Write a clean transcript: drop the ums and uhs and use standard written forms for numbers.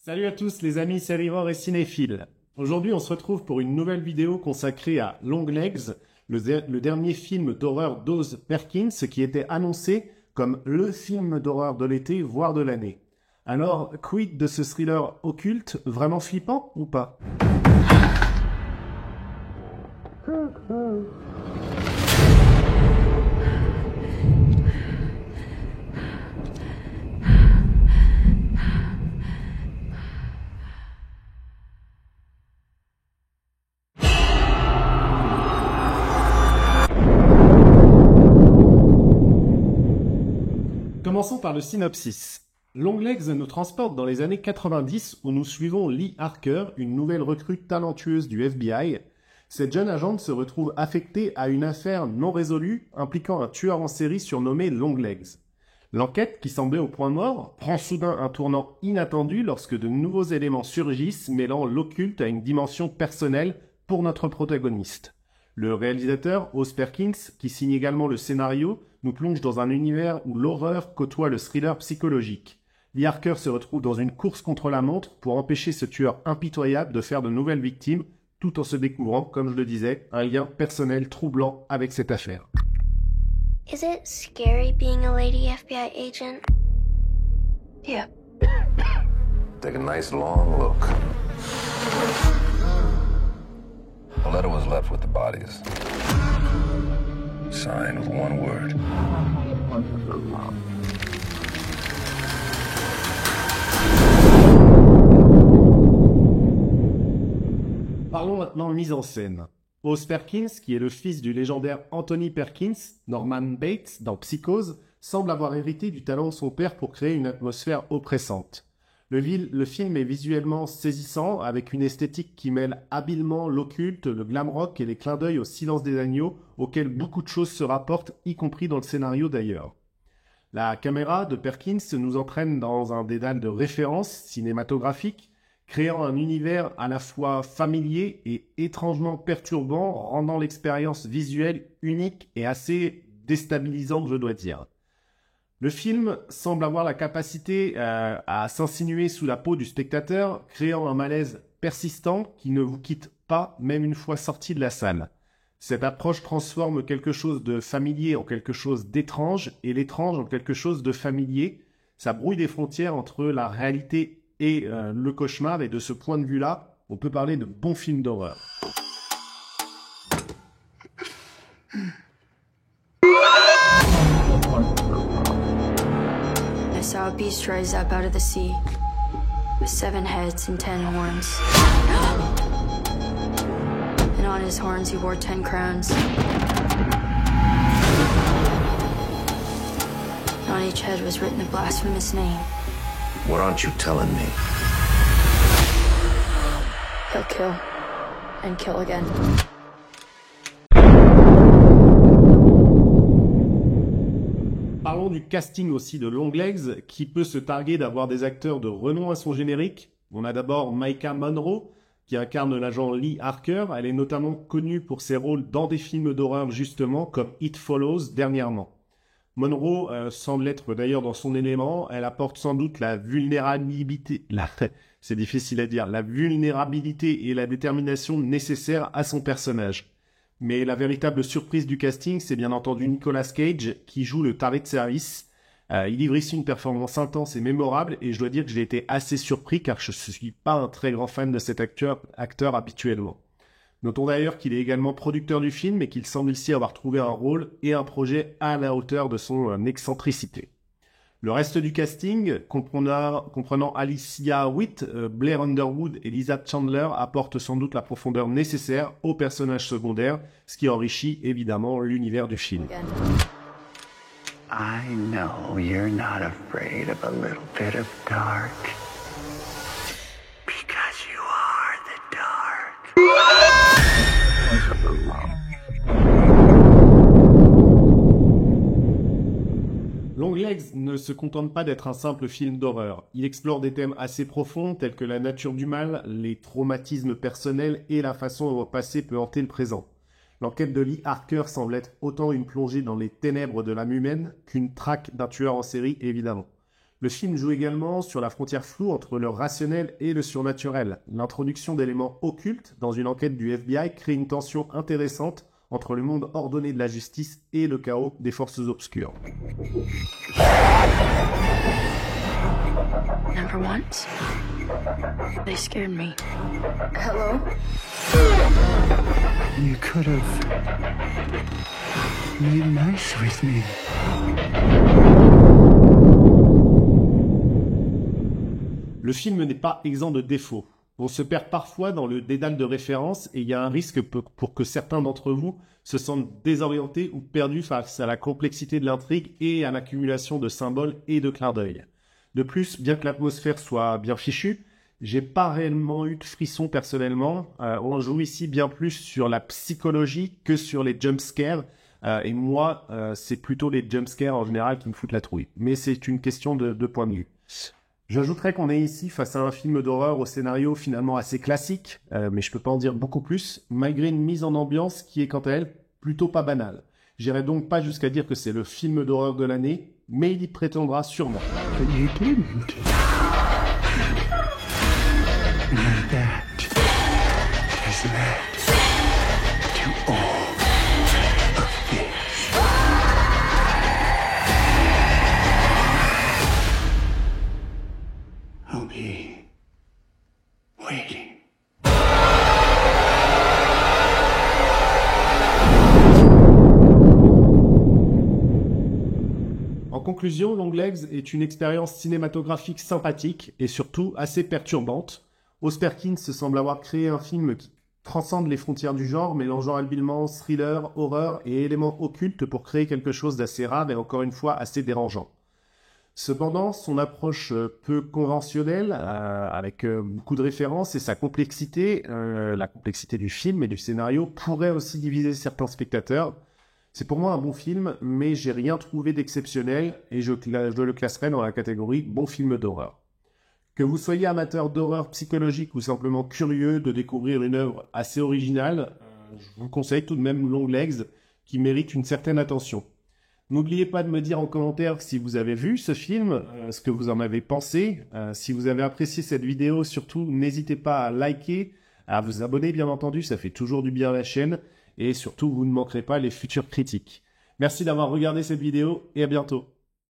Salut à tous les amis sérivores et cinéphiles. Aujourd'hui on se retrouve pour une nouvelle vidéo consacrée à Longlegs, le dernier film d'horreur d'Oz Perkins qui était annoncé comme le film d'horreur de l'été, voire de l'année. Alors, quid de ce thriller occulte, vraiment flippant ou pas? Commençons par le synopsis. Longlegs nous transporte dans les années 90 où nous suivons Lee Harker, une nouvelle recrue talentueuse du FBI. Cette jeune agente se retrouve affectée à une affaire non résolue impliquant un tueur en série surnommé Longlegs. L'enquête, qui semblait au point mort, prend soudain un tournant inattendu lorsque de nouveaux éléments surgissent mêlant l'occulte à une dimension personnelle pour notre protagoniste. Le réalisateur, Oz Perkins, qui signe également le scénario, nous plonge dans un univers où l'horreur côtoie le thriller psychologique. Lee Harker se retrouve dans une course contre la montre pour empêcher ce tueur impitoyable de faire de nouvelles victimes, tout en se découvrant, comme je le disais, un lien personnel troublant avec cette affaire. Is it scary being a lady FBI agent? Yeah. Take a nice long look. A letter was left with the bodies. Signed with one word. Parlons maintenant de mise en scène. Oz Perkins, qui est le fils du légendaire Anthony Perkins, Norman Bates, dans Psychose, semble avoir hérité du talent de son père pour créer une atmosphère oppressante. Le film est visuellement saisissant, avec une esthétique qui mêle habilement l'occulte, le glam rock et les clins d'œil au Silence des agneaux, auxquels beaucoup de choses se rapportent, y compris dans le scénario d'ailleurs. La caméra de Perkins nous entraîne dans un dédale de références cinématographiques, créant un univers à la fois familier et étrangement perturbant, rendant l'expérience visuelle unique et assez déstabilisante, je dois dire. Le film semble avoir la capacité à s'insinuer sous la peau du spectateur, créant un malaise persistant qui ne vous quitte pas, même une fois sorti de la salle. Cette approche transforme quelque chose de familier en quelque chose d'étrange, et l'étrange en quelque chose de familier. Ça brouille les frontières entre la réalité et le cauchemar, et de ce point de vue-là, on peut parler de bons films d'horreur. I saw a beast rise up out of the sea, with 7 heads and 10 horns. And on his horns he wore 10 crowns. And on each head was written a blasphemous name. What aren't you telling me? He'll kill, and kill again. Parlons du casting aussi de Longlegs, qui peut se targuer d'avoir des acteurs de renom à son générique. On a d'abord Maika Monroe, qui incarne l'agent Lee Harker. Elle est notamment connue pour ses rôles dans des films d'horreur justement, comme It Follows dernièrement. Monroe semble être d'ailleurs dans son élément. Elle apporte sans doute la vulnérabilité, c'est difficile à dire, la vulnérabilité et la détermination nécessaires à son personnage. Mais la véritable surprise du casting, c'est bien entendu Nicolas Cage, qui joue le taré de service. Il livre ici une performance intense et mémorable, et je dois dire que j'ai été assez surpris, car je ne suis pas un très grand fan de cet acteur habituellement. Notons d'ailleurs qu'il est également producteur du film, et qu'il semble ici avoir trouvé un rôle et un projet à la hauteur de son excentricité. Le reste du casting, comprenant Alicia Witt, Blair Underwood et Lisa Chandler, apporte sans doute la profondeur nécessaire aux personnages secondaires, ce qui enrichit évidemment l'univers du film. I know you're not afraid of a little bit of dark. Because you are the dark. Longlegs ne se contente pas d'être un simple film d'horreur. Il explore des thèmes assez profonds tels que la nature du mal, les traumatismes personnels et la façon dont le passé peut hanter le présent. L'enquête de Lee Harker semble être autant une plongée dans les ténèbres de l'âme humaine qu'une traque d'un tueur en série, évidemment. Le film joue également sur la frontière floue entre le rationnel et le surnaturel. L'introduction d'éléments occultes dans une enquête du FBI crée une tension intéressante entre le monde ordonné de la justice et le chaos des forces obscures. Number ones. They scared me. Hello? You could have made nice with me. Le film n'est pas exempt de défauts. On se perd parfois dans le dédale de références et il y a un risque pour que certains d'entre vous se sentent désorientés ou perdus face à la complexité de l'intrigue et à l'accumulation de symboles et de clins d'œil. De plus, bien que l'atmosphère soit bien fichue, j'ai pas réellement eu de frissons personnellement. On joue ici bien plus sur la psychologie que sur les jumpscares. Et moi, c'est plutôt les jumpscares en général qui me foutent la trouille. Mais c'est une question de point de vue. J'ajouterais qu'on est ici face à un film d'horreur au scénario finalement assez classique, mais je peux pas en dire beaucoup plus, malgré une mise en ambiance qui est quant à elle plutôt pas banale. J'irai donc pas jusqu'à dire que c'est le film d'horreur de l'année, mais il y prétendra sûrement. But you didn't. And that has led to all of this. I'll be waiting. En conclusion, Longlegs est une expérience cinématographique sympathique et surtout assez perturbante. Oz Perkins semble avoir créé un film qui transcende les frontières du genre, mélangeant habilement thriller, horreur et éléments occultes pour créer quelque chose d'assez rare et encore une fois assez dérangeant. Cependant, son approche peu conventionnelle, avec beaucoup de références et sa complexité, la complexité du film et du scénario, pourrait aussi diviser certains spectateurs. C'est pour moi un bon film, mais j'ai rien trouvé d'exceptionnel et je le classerai dans la catégorie bon film d'horreur. Que vous soyez amateur d'horreur psychologique ou simplement curieux de découvrir une œuvre assez originale, je vous conseille tout de même Longlegs, qui mérite une certaine attention. N'oubliez pas de me dire en commentaire si vous avez vu ce film, ce que vous en avez pensé. Si vous avez apprécié cette vidéo, surtout, n'hésitez pas à liker, à vous abonner bien entendu, ça fait toujours du bien à la chaîne. Et surtout, vous ne manquerez pas les futures critiques. Merci d'avoir regardé cette vidéo et à bientôt.